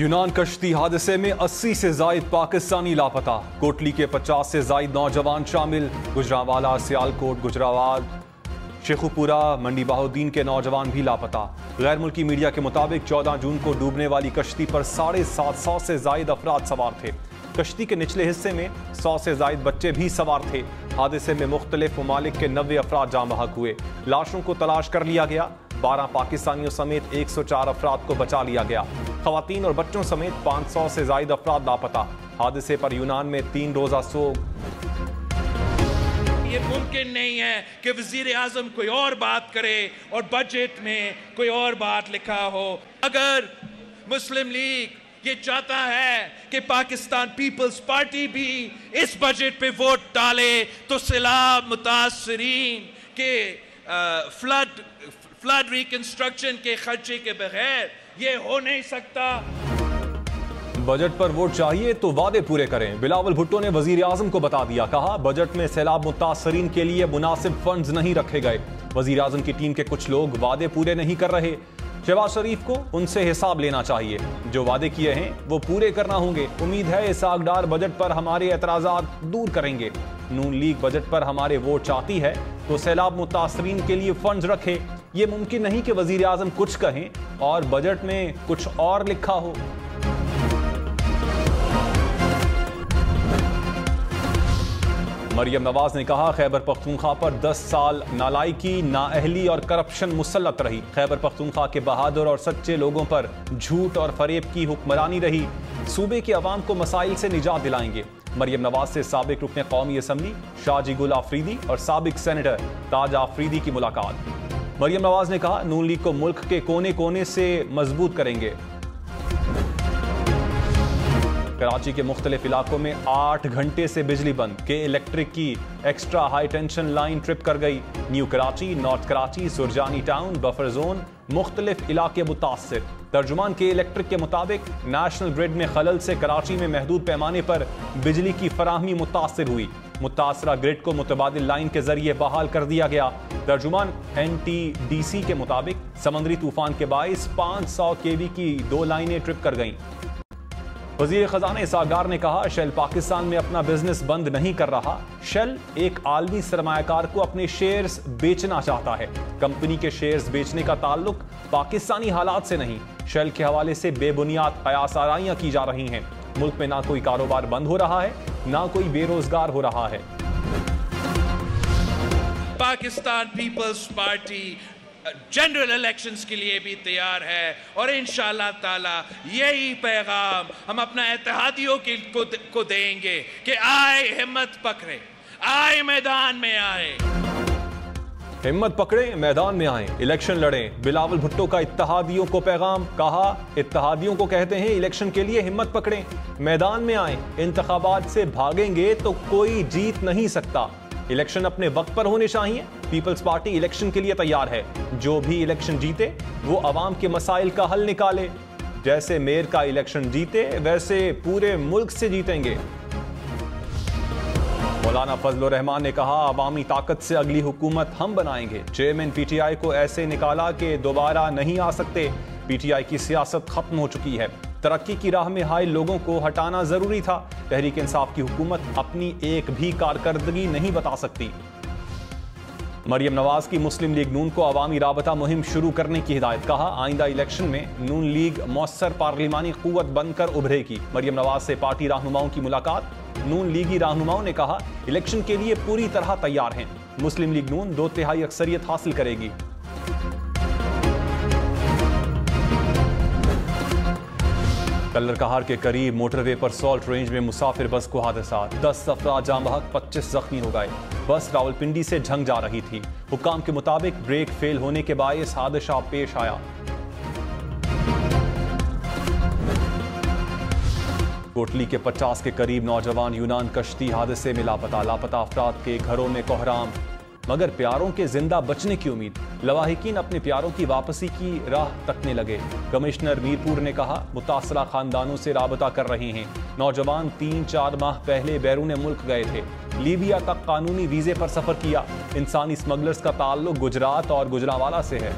यूनान कश्ती हादसे में 80 से जायद पाकिस्तानी लापता। कोटली के 50 से जायद नौजवान शामिल। गुजरांवाला, सियालकोट, गुजरावाल, शेखुपुरा, मंडी बहाउद्दीन के नौजवान भी लापता। गैर मुल्की मीडिया के मुताबिक 14 जून को डूबने वाली कश्ती पर 750 से जायद अफराद सवार थे। कश्ती के निचले हिस्से में 100 से जायद बच्चे भी सवार थे। हादसे में मुख्तलिफ ममालिक के 90 अफराद जाँ बहक हुए। लाशों को तलाश कर लिया गया। 12 पाकिस्तानियों समेत 104 अफराद को बचा लिया गया। खवातीन और बच्चों समेत 500 से जायद अफराद लापता। हादसे पर यूनान में 3 रोजा सोग। ये मुमकिन नहीं है कि वजीर आजम कोई और बात करे और बजट में कोई और बात लिखा हो। अगर मुस्लिम लीग ये चाहता है कि पाकिस्तान पीपल्स पार्टी भी इस बजट पे वोट डाले तो सैलाब मुतासरीन के फ्लड रिकंस्ट्रक्शन के खर्चे के बगैर ये हो नहीं सकता। बजट पर वोट चाहिए तो वादे पूरे करें। बिलावल भुट्टो ने वजीर आजम को बता दिया। कहा, बजट में सैलाब मुतासरीन के लिए मुनासिब फंड्स नहीं रखे गए। वजीर आजम की टीम के कुछ लोग वादे पूरे नहीं कर रहे। शहबाज शरीफ को उनसे हिसाब लेना चाहिए। जो वादे किए हैं वो पूरे करना होंगे। उम्मीद है इसाकदार बजट पर हमारे एतराजात दूर करेंगे। नून लीग बजट पर हमारे वोट चाहती है तो सैलाब मुतासरीन के लिए फंड्स रखे। ये मुमकिन नहीं कि वजीर आजम कुछ कहें और बजट में कुछ और लिखा हो। मरियम नवाज ने कहा, खैबर पख्तूनख्वा पर 10 साल नालायकी, नाअहली और करप्शन मुसल्लत रही। खैबर पख्तूनख्वा के बहादुर और सच्चे लोगों पर झूठ और फरेब की हुक्मरानी रही। सूबे के अवाम को मसाइल से निजात दिलाएंगे। मरियम नवाज से साबिक रुकने कौमी असम्बली शाजी गुल आफरीदी और साबिक सेनेटर ताज आफरीदी की मुलाकात। मरियम नवाज ने कहा, नून लीग को मुल्क के कोने कोने से मजबूत करेंगे। कराची के मुख्तलिफ इलाकों में 8 घंटे से बिजली बंद। के इलेक्ट्रिक की extra high tension line trip कर गई। New Karachi, north Karachi, Surjani town, buffer zone, मुख्तलिफ इलाके मुतासिर। तर्जुमान के इलेक्ट्रिक के मुताबिक नेशनल ग्रिड में खलल से कराची में महदूद पैमाने पर बिजली की फराहमी मुतासिर हुई। मुतासरा ग्रिड को मुतबादिल लाइन के जरिए बहाल कर दिया गया। तर्जुमान NTDC के मुताबिक समंदरी तूफान के बाइस 500 kV की 2 लाइनें ट्रिप कर गईं। वज़ीर ख़ज़ाना इसागार ने कहा, शेल पाकिस्तान में अपना बिजनेस बंद नहीं कर रहा। शेल एक आलमी सरमायाकार को अपने शेयर्स बेचना चाहता है। कंपनी के शेयर्स बेचने का ताल्लुक पाकिस्तानी हालात से नहीं। शेल के हवाले से बेबुनियाद कयास आराइयां की जा रही हैं। मुल्क में ना कोई कारोबार बंद हो रहा है, ना कोई बेरोजगार हो रहा है। पाकिस्तान पीपल्स पार्टी जनरल इलेक्शंस के लिए भी तैयार है और इंशाअल्लाह ताला यही पैगाम हम अपना इत्तेहादियों को देंगे कि आए हिम्मत पकड़े, आए मैदान में आए, हिम्मत पकड़े, मैदान में आए, इलेक्शन लड़ें। बिलावल भुट्टो का इत्तेहादियों को पैगाम। कहा, इत्तेहादियों को कहते हैं इलेक्शन के लिए हिम्मत पकड़ें, मैदान में आए। इंतखाबात से भागेंगे तो कोई जीत नहीं सकता। इलेक्शन अपने वक्त पर होने चाहिए। पीपल्स पार्टी इलेक्शन के लिए तैयार है। जो भी इलेक्शन जीते वो अवाम के मसाइल का हल निकाले। जैसे मेयर का इलेक्शन जीते वैसे पूरे मुल्क से जीतेंगे। मौलाना फजल रहमान ने कहा, अवामी ताकत से अगली हुकूमत हम बनाएंगे। चेयरमैन PTI को ऐसे निकाला कि दोबारा नहीं आ सकते। PTI की सियासत खत्म हो चुकी है। तरक्की की राह में हाय लोगों को हटाना जरूरी था। तहरीक इंसाफ की हुकूमत अपनी एक भी कारकर्दगी नहीं बता सकती। मरियम नवाज की मुस्लिम लीग नून को अवामी राबता मुहिम शुरू करने की हिदायत। कहा, आइंदा इलेक्शन में नून लीग मौसर पार्लिमानी कुव्वत बनकर उभरेगी। मरियम नवाज से पार्टी रहनुमाओं की मुलाकात। नून लीगी रहनुमाओं ने कहा, इलेक्शन के लिए पूरी तरह तैयार हैं। मुस्लिम लीग नून 2/3 अक्सरियत हासिल करेगी। कल्लर कहार के करीब मोटरवे पर सॉल्ट रेंज में मुसाफिर बस को हादसा। 10 अफराद जाँ बहक, 25 जख्मी हो गए। बस रावलपिंडी से झंग जा रही थी। हुक्काम के मुताबिक ब्रेक फेल होने के बायस हादसा पेश आया। कोटली के 50 के करीब नौजवान यूनान कश्ती हादसे में लापता। लापता अफराद के घरों में कोहराम, मगर प्यारों के जिंदा बचने की उम्मीद। लवाहिकीन अपने प्यारों की वापसी की राह तकने लगे। कमिश्नर मीरपुर ने कहा, मुतासरा खानदानों से राबता कर रहे हैं। नौजवान 3-4 माह पहले बैरून मुल्क गए थे। लीबिया तक कानूनी वीजे पर सफर किया। इंसानी स्मगलर्स का ताल्लुक गुजरात और गुजरांवाला से है।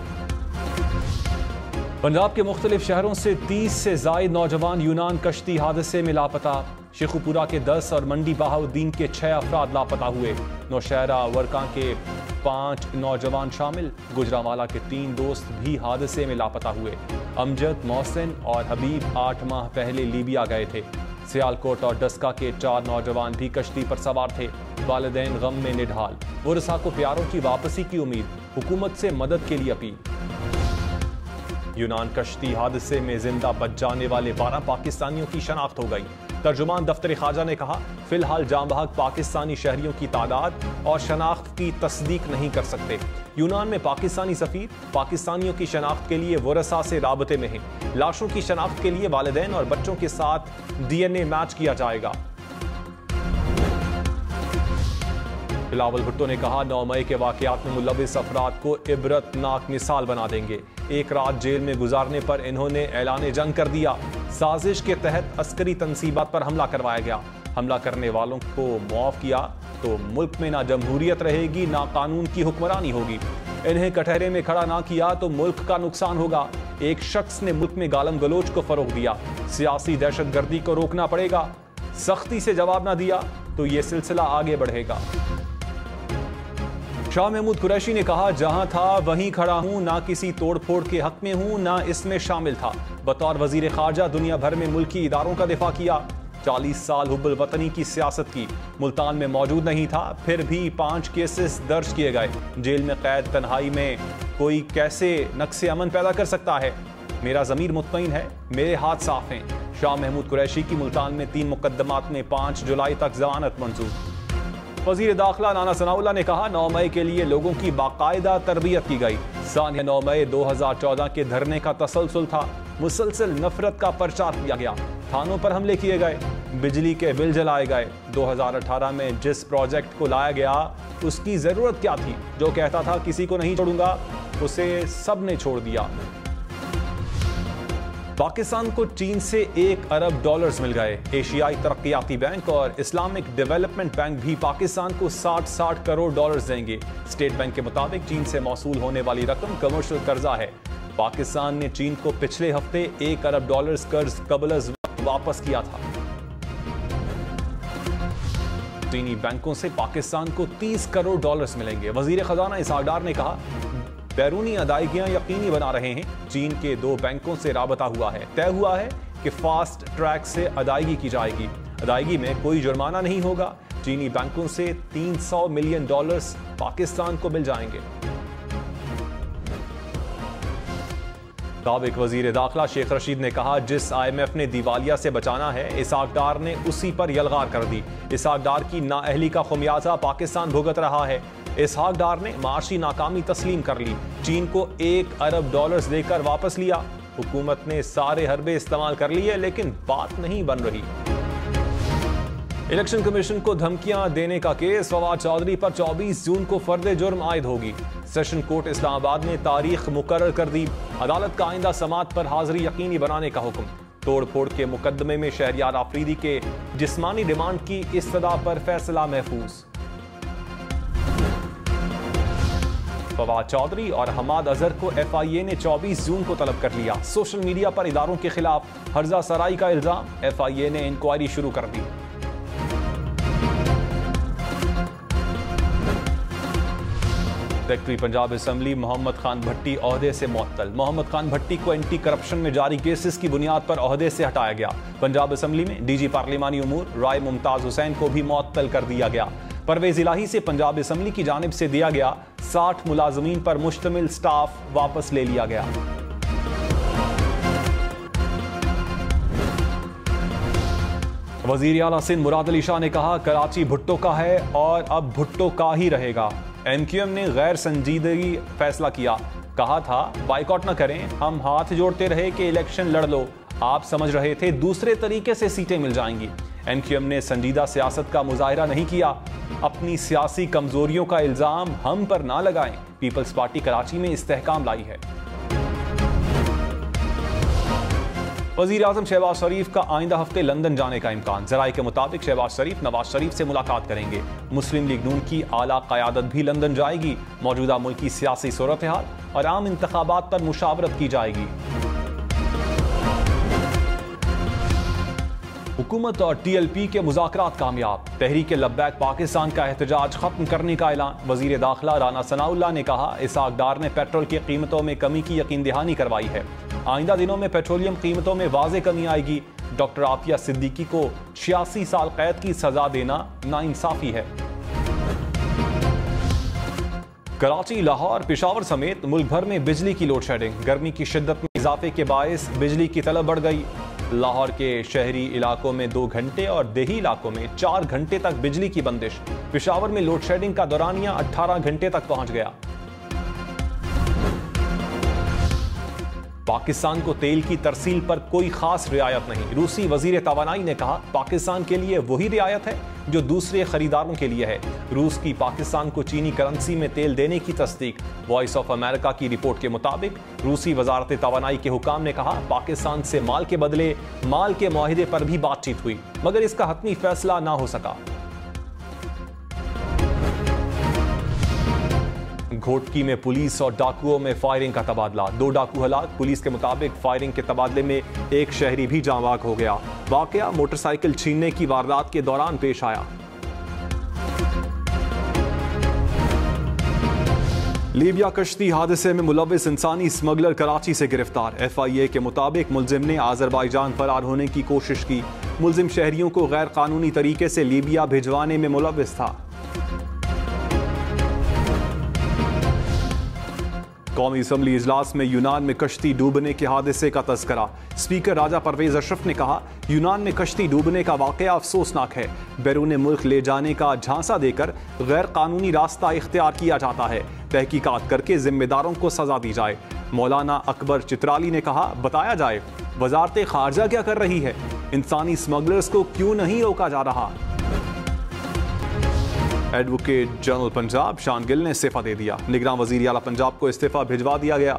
पंजाब के मुख्तलिफ शहरों से 30 से ज़ायद नौजवान यूनान कश्ती हादसे में लापता। शेखुपुरा के 10 और मंडी बहाउद्दीन के 6 अफराद लापता हुए। नौशहरा वर्का के 5 नौजवान शामिल। गुजरांवाला के 3 दोस्त भी हादसे में लापता हुए। अमजद, मोहसिन और हबीब 8 माह पहले लीबिया गए थे। सियालकोट और डस्का के 4 नौजवान भी कश्ती पर सवार थे। वालिदैन गम में निढाल। वरसा को प्यारों की वापसी की उम्मीद। हुकूमत से मदद के लिए अपील। यूनान कश्ती हादसे में जिंदा बच जाने वाले 12 पाकिस्तानियों की शनाख्त हो गई। तर्जुमान दफ्तर ख्वाजा ने कहा, फिलहाल जाँ बहक पाकिस्तानी शहरियों की तादाद और शनाख्त की तस्दीक नहीं कर सकते। यूनान में पाकिस्तानी सफीर पाकिस्तानियों की शनाख्त के लिए वरसा से राबते में हैं। लाशों की शनाख्त के लिए वालिदैन और बच्चों के साथ DNA मैच किया जाएगा। बिलावल भुट्टो ने कहा, 9 मई के वाकयात में मुलविस अफराद को इबरतनाक मिसाल बना देंगे। एक रात जेल में गुजारने पर इन्होंने ऐलान जंग कर दिया। साजिश के तहत अस्करी तंसीबात पर हमला करवाया गया। हमला करने वालों को मुआफ किया तो मुल्क में ना जमहूरियत रहेगी ना कानून की हुक्मरानी होगी। इन्हें कटहरे में खड़ा ना किया तो मुल्क का नुकसान होगा। एक शख्स ने मुल्क में गालम गलोच को फरोग दिया। सियासी दहशतगर्दी को रोकना पड़ेगा। सख्ती से जवाब ना दिया तो ये सिलसिला आगे बढ़ेगा। शाह महमूद कुरैशी ने कहा, जहां था वहीं खड़ा हूं, ना किसी तोड़ फोड़ के हक में हूं, ना इसमें शामिल था। बतौर वजीर खारजा दुनिया भर में मुल्की इदारों का दिफा किया। 40 साल हुब्बुल वतनी की सियासत की। मुल्तान में मौजूद नहीं था, फिर भी 5 केसेस दर्ज किए गए। जेल में कैद तन्हाई में कोई कैसे नक्शे अमन पैदा कर सकता है? मेरा ज़मीर मुतमईन है, मेरे हाथ साफ हैं। शाह महमूद कुरैशी की मुल्तान में 3 मुकदमात में 5 जुलाई तक जमानत मंजूर। वजीर दाखिला नाना सनाउल्लाह ने कहा, 9 मई के लिए लोगों की बाकायदा तरबियत की गई। सानिया 9 मई 2014 के धरने का तसलसल था। मुसलसल नफरत का प्रचार किया गया। थानों पर हमले किए गए। बिजली के बिल जलाए गए। 2018 में जिस प्रोजेक्ट को लाया गया उसकी जरूरत क्या थी? जो कहता था किसी को नहीं छोड़ूंगा, उसे सब ने छोड़ दिया। पाकिस्तान को चीन से $1 अरब मिल गए। एशियाई तरक्याती बैंक और इस्लामिक डेवलपमेंट बैंक भी पाकिस्तान को 60 करोड़ डॉलर्स देंगे। स्टेट बैंक के मुताबिक चीन से मौसूल होने वाली रकम कमर्शियल कर्जा है। पाकिस्तान ने चीन को पिछले हफ्ते $1 अरब कर्ज कबल वापस किया था। चीनी बैंकों से पाकिस्तान को $30 करोड़ मिलेंगे। वजीर खजाना इसहाक डार ने कहा, बैरूनी अदायगियां यकीनी बना रहे हैं। चीन के 2 बैंकों से राबता हुआ है। तय हुआ है कि फास्ट ट्रैक से अदायगी की जाएगी। अदायगी में कोई जुर्माना नहीं होगा। चीनी बैंकों से $300 मिलियन पाकिस्तान को मिल जाएंगे। साबिक वजीर दाखिला शेख रशीद ने कहा, जिस IMF ने दिवालिया से बचाना है, इसहाक डार ने उसी पर यलगार कर दी। इसहाक डार की नाअहली का खुमियाजा पाकिस्तान भुगत रहा है। इसहाक डार ने माशी नाकामी तस्लीम कर ली। चीन को $1 अरब देकर वापस लिया। हुकूमत ने सारे हरबे इस्तेमाल कर लिए, लेकिन बात नहीं बन रही। इलेक्शन कमीशन को धमकियां देने का केस फवाद चौधरी पर 24 जून को फर्द जुर्म आयद होगी। सेशन कोर्ट इस्लामाबाद ने तारीख मुकर्रर कर दी। अदालत का आइंदा समात पर हाजिरी यकीनी बनाने का हुक्म। तोड़ फोड़ के मुकदमे में शहरियार आफरीदी के जिस्मानी डिमांड की इस्तदा पर फैसला महफूज। फवाद चौधरी और हमाद अजहर को FIA ने 24 जून को तलब कर लिया। सोशल मीडिया पर इदारों के खिलाफ हर्जा सराई का इल्जाम। FIA ने इंक्वायरी शुरू कर दी। सेक्रेटरी पंजाब असेंबली मोहम्मद खान भट्टी ओहदे से मुअत्तल। मोहम्मद खान भट्टी को एंटी करप्शन में जारी केसेस की बुनियाद पर ओहदे से हटाया गया। पंजाब असेंबली में DG पार्लिमानी उमूर राय मुमताज हुसैन को भी मुअत्तल कर दिया गया। परवेज इलाही से पंजाब असेंबली की जानिब से दिया गया 60 मुलाजमीन पर मुश्तमिल स्टाफ वापस ले लिया गया। वजीर आला सिंध मुराद अली शाह ने कहा, कराची भुट्टो का है और अब भुट्टो का ही रहेगा। MQM ने गैर संजीदगी फैसला किया। कहा था बाइकॉट न करें, हम हाथ जोड़ते रहे कि इलेक्शन लड़ लो। आप समझ रहे थे दूसरे तरीके से सीटें मिल जाएंगी। MQM ने संजीदा सियासत का मुजाहिरा नहीं किया। अपनी सियासी कमजोरियों का इल्जाम हम पर ना लगाएं। पीपल्स पार्टी कराची में इस्तेहकाम लाई है। वजीर आजम शहबाज शरीफ का आइंदा हफ्ते लंदन जाने का इम्कान। जराये के मुताबिक शहबाज शरीफ नवाज शरीफ से मुलाकात करेंगे। मुस्लिम लीग नून की आला क़यादत भी लंदन जाएगी। मौजूदा मुल्की सियासी सूरत हाल और आम इंतखाबात पर मुशावरत की जाएगी। हुकूमत और TLP के मुज़ाकरात कामयाब। तहरीक लब्बैक पाकिस्तान का एहतजाज खत्म करने का ऐलान। वज़ीर दाखिला राना सनाउल्लाह ने कहा, इसहाक डार ने पेट्रोल की कीमतों में कमी की यकीन दहानी करवाई है। आइंदा दिनों में पेट्रोलियम कीमतों में वाज़े कमी आएगी। डॉक्टर आतिया सिद्दीकी को 86 साल कैद की सजा देना नाइंसाफी है। कराची, लाहौर, पेशावर समेत मुल्क भर में बिजली की लोड शेडिंग। गर्मी की शिद्दत में इजाफे के बायस बिजली की तलब बढ़ गई। लाहौर के शहरी इलाकों में 2 घंटे और देही इलाकों में 4 घंटे तक बिजली की बंदिश। पेशावर में लोड शेडिंग का दौरानिया 18 घंटे तक पहुंच गया। पाकिस्तान को तेल की तरसील पर कोई खास रियायत नहीं। रूसी वजीर तवानाई ने कहा, पाकिस्तान के लिए वही रियायत है जो दूसरे खरीदारों के लिए है। रूस की पाकिस्तान को चीनी करेंसी में तेल देने की तस्दीक। वॉइस ऑफ अमेरिका की रिपोर्ट के मुताबिक रूसी वजारत तवानाई के हुकाम ने कहा, पाकिस्तान से माल के बदले माल के मुआहिदे पर भी बातचीत हुई, मगर इसका हतमी फैसला ना हो सका। घोटकी में पुलिस और डाकुओं में फायरिंग का तबादला। 2 डाकू हलाक। पुलिस के मुताबिक फायरिंग के तबादले में एक शहरी भी जाँ बाग हो गया। वाकया मोटरसाइकिल छीनने की वारदात के दौरान पेश आया। लीबिया कश्ती हादसे में मुलविस इंसानी स्मगलर कराची से गिरफ्तार। FIA के मुताबिक मुलजिम ने आज़रबाईजान फरार होने की कोशिश की। मुलजिम शहरियों को गैर कानूनी तरीके से लीबिया भिजवाने में मुलविस था। कौमी असम्बली इजलास में यूनान में कश्ती डूबने के हादसे का तज़किरा। स्पीकर राजा परवेज अशरफ ने कहा, यूनान में कश्ती डूबने का वाक़या अफसोसनाक है। बैरून मुल्क ले जाने का झांसा देकर गैर कानूनी रास्ता इख्तियार किया जाता है। तहकीकात करके जिम्मेदारों को सजा दी जाए। मौलाना अकबर चित्राली ने कहा, बताया जाए वजारत खारजा क्या कर रही है, इंसानी स्मगलर्स को क्यों नहीं रोका जा रहा। एडवोकेट जनरल पंजाब शान गिल ने इस्तीफा दे दिया। निगरान वजीर आला पंजाब को इस्तीफा भिजवा दिया गया।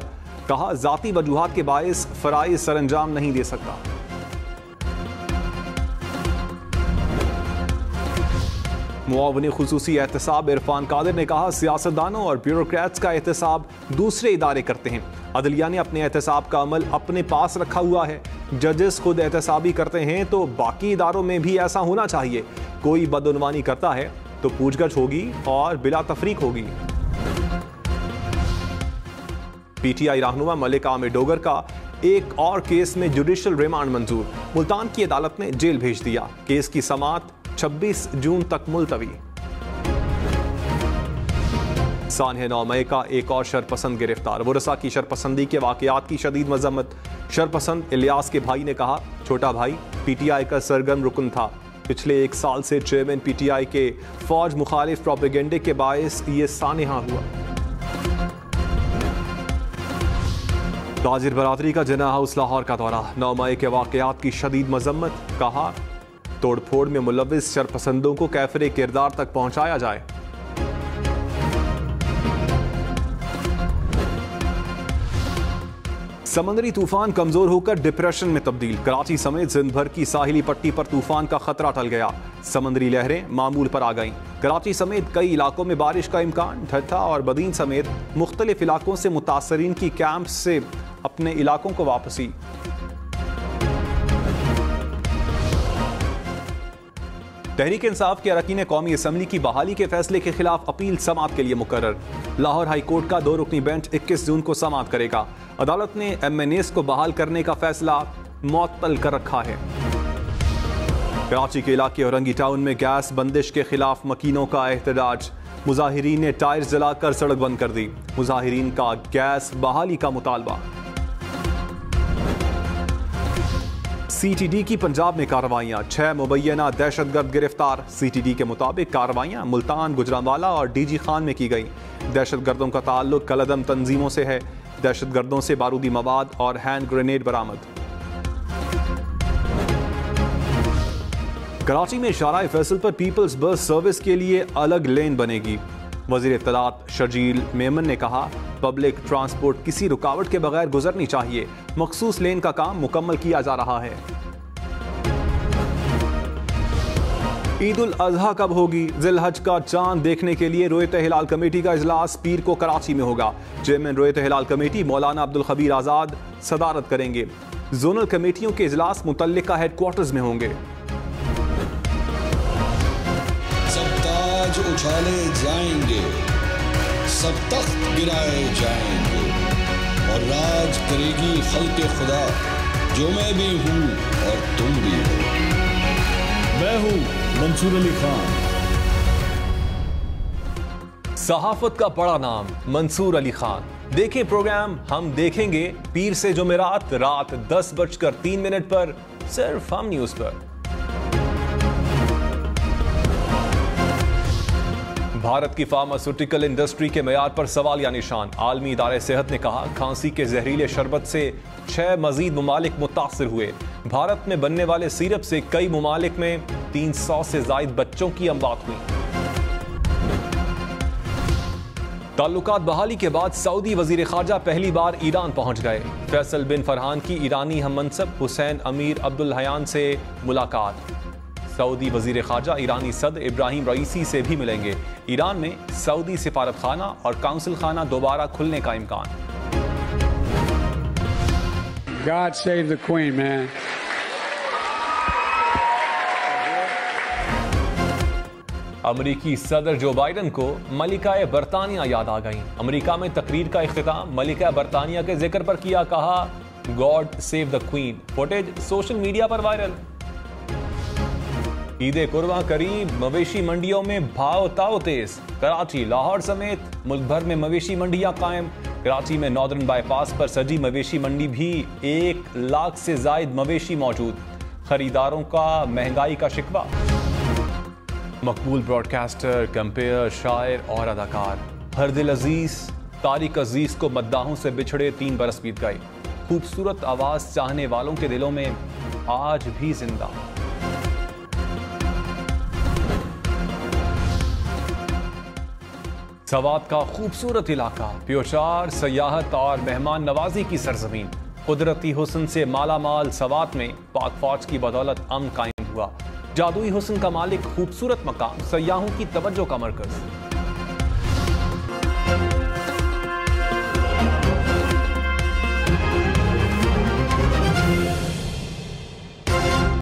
कहा, जाती वजूहात के बायस फराइज सरंजाम नहीं दे सकता। मुआवने खुसूसी एहतसाब इरफान कादिर ने कहा, सियासतदानों और ब्यूरोक्रेट्स का एहतसाब दूसरे इदारे करते हैं। अदलिया ने अपने एहतसाब का अमल अपने पास रखा हुआ है। जजेस खुद एहतसाबी करते हैं तो बाकी इदारों में भी ऐसा होना चाहिए। कोई बदउनवानी करता है तो पूछगछ होगी और बिला तफरीक होगी। PTI रहनुमा मलिक आमिर डोगर का एक और केस में जुडिशल रिमांड मंजूर। मुल्तान की अदालत ने जेल भेज दिया। केस की समाअत 26 जून तक मुलतवी। सानिया 9 मई का एक और शरपसंद गिरफ्तार। वरसा की शरपसंदी के वाकयात की शदीद मजम्मत। शरपसंद इलियास के भाई ने कहा, छोटा भाई PTI का सरगर्म रुकन था। पिछले 1 साल से चेयरमैन PTI के फौज मुखालिफ प्रोपेगेंडे के बायस ये सानिया हुआ। ताजिर बरादरी का जिन्ना हाउस लाहौर का दौरा। 9 मई के वाकयात की शदीद मजम्मत। कहा, तोड़फोड़ में मुलविस शरपसंदों को कैफरे किरदार तक पहुंचाया जाए। समंदरी तूफान कमजोर होकर डिप्रेशन में तब्दील। कराची समेत जिंद भर की साहिली पट्टी पर तूफान का खतरा टल गया। समंदरी लहरें मामूल पर आ गईं। कराची समेत कई इलाकों में बारिश का इम्कान। ठट्ठा और बदीन समेत मुख्तलिफ इलाकों से मुतासरीन की कैंप से अपने इलाकों को वापसी। तहरीक इंसाफ के अरकान कौमी असम्बली की बहाली के फैसले के खिलाफ अपील समाअत के लिए मुकर्रर। लाहौर हाई कोर्ट का 2 रुकनी बेंच 21 जून को समाअत करेगा। अदालत ने MNAs को बहाल करने का फैसला मुअत्तल कर रखा है। कराची के इलाके औरंगी टाउन में गैस बंदिश के खिलाफ मकीनों का एहतजाज। मुजाहिरीन ने टायर जलाकर सड़क बंद कर दी। मुजाहिरीन का गैस बहाली का मुतालबा। CTD की पंजाब में कार्रवाइयां। 6 मुबैना दहशतगर्द गिरफ्तार। CTD के मुताबिक कार्रवाइयां मुल्तान, गुजरांवाला और DG खान में की गई। दहशतगर्दों का ताल्लुक कलदम तंजीमों से है। दहशतगर्दों से बारूदी मवाद और हैंड ग्रेनेड बरामद। कराची में शाराए फैसल पर पीपल्स बस सर्विस के लिए अलग लेन बनेगी। वजीर इत्तलात शर्जील मेमन ने कहा, पब्लिक ट्रांसपोर्ट किसी रुकावट के बगैर गुजरनी चाहिए। मखसूस लेन का काम मुकम्मल किया जा रहा है। ईद उल अजहा कब होगी? जिलहज का चांद देखने के लिए रोयत हिलाल कमेटी का इजलास पीर को कराची में होगा। चेयरमैन रोयत हिलाल कमेटी मौलाना अब्दुल खबीर आजाद सदारत करेंगे। जोनल कमेटियों के इजलास मुतल्लिका हेडक्वार्टर्स में होंगे। ताज उछाले जाएंगे, सब तख्त गिराए जाएंगे और राज करेगी खल्क़े खुदा, जो मैं भी हूँ और तुम भी हो। मैं हूँ मंसूर अली खान। सहाफत का बड़ा नाम मंसूर अली खान। देखें प्रोग्राम हम देखेंगे पीर से जुमेरात रात 10:03 पर सिर्फ हम न्यूज पर। भारत की फार्मास्यूटिकल इंडस्ट्री के मयार पर सवालिया निशान। आलमी इदारे सेहत ने कहा खांसी के जहरीले शरबत से 6 मजीद मुमालिक मुतासिर हुए। भारत में बनने वाले सिरप से कई मुमालिक में 300 से ज्यादा बच्चों की अमवात हुई। ताल्लुकात बहाली के बाद सऊदी वजीर खारजा पहली बार ईरान पहुंच गए। फैसल बिन फरहान की ईरानी हममनसब हुसैन अमीर अब्दुल हयान से मुलाकात। सऊदी वजीर खारजा ईरानी सदर इब्राहिम रईसी से भी मिलेंगे। ईरान में सऊदी सिफारत खाना और काउंसिल खाना दोबारा खुलने का इम्कान। God save the Queen, man. अमरीकी सदर जो बाइडन को मलिका बरतानिया याद आ गई। अमरीका में तकरीर का इख्तिताम मलिका बरतानिया के जिक्र पर किया, कहा God save the queen. Footage social media पर वायरल। ईद कुर्बान करीब, मवेशी मंडियों में भाव ताव तेज। कराची लाहौर समेत मुल्क भर में मवेशी मंडियां कायम। कराची में नॉर्दर्न बाईपास पर सजी मवेशी मंडी भी 1 लाख से जायद मवेशी मौजूद। खरीदारों का महंगाई का शिकवा। मकबूल ब्रॉडकास्टर, कंपेयर, शायर और अदाकार फरदिल अजीज तारिक अजीज को मद्दाहों से बिछड़े 3 बरस बीत गए। खूबसूरत आवाज चाहने वालों के दिलों में आज भी जिंदा। सवात का खूबसूरत इलाका, प्योचार, सयाहत और मेहमान नवाजी की सरजमीन। कुदरती हुस्न से माला माल सवात में पाक फौज की बदौलत अमन कायम हुआ। जादुई हुस्न का मालिक, खूबसूरत मकाम, सयाहों की तवज्जो का मरकज।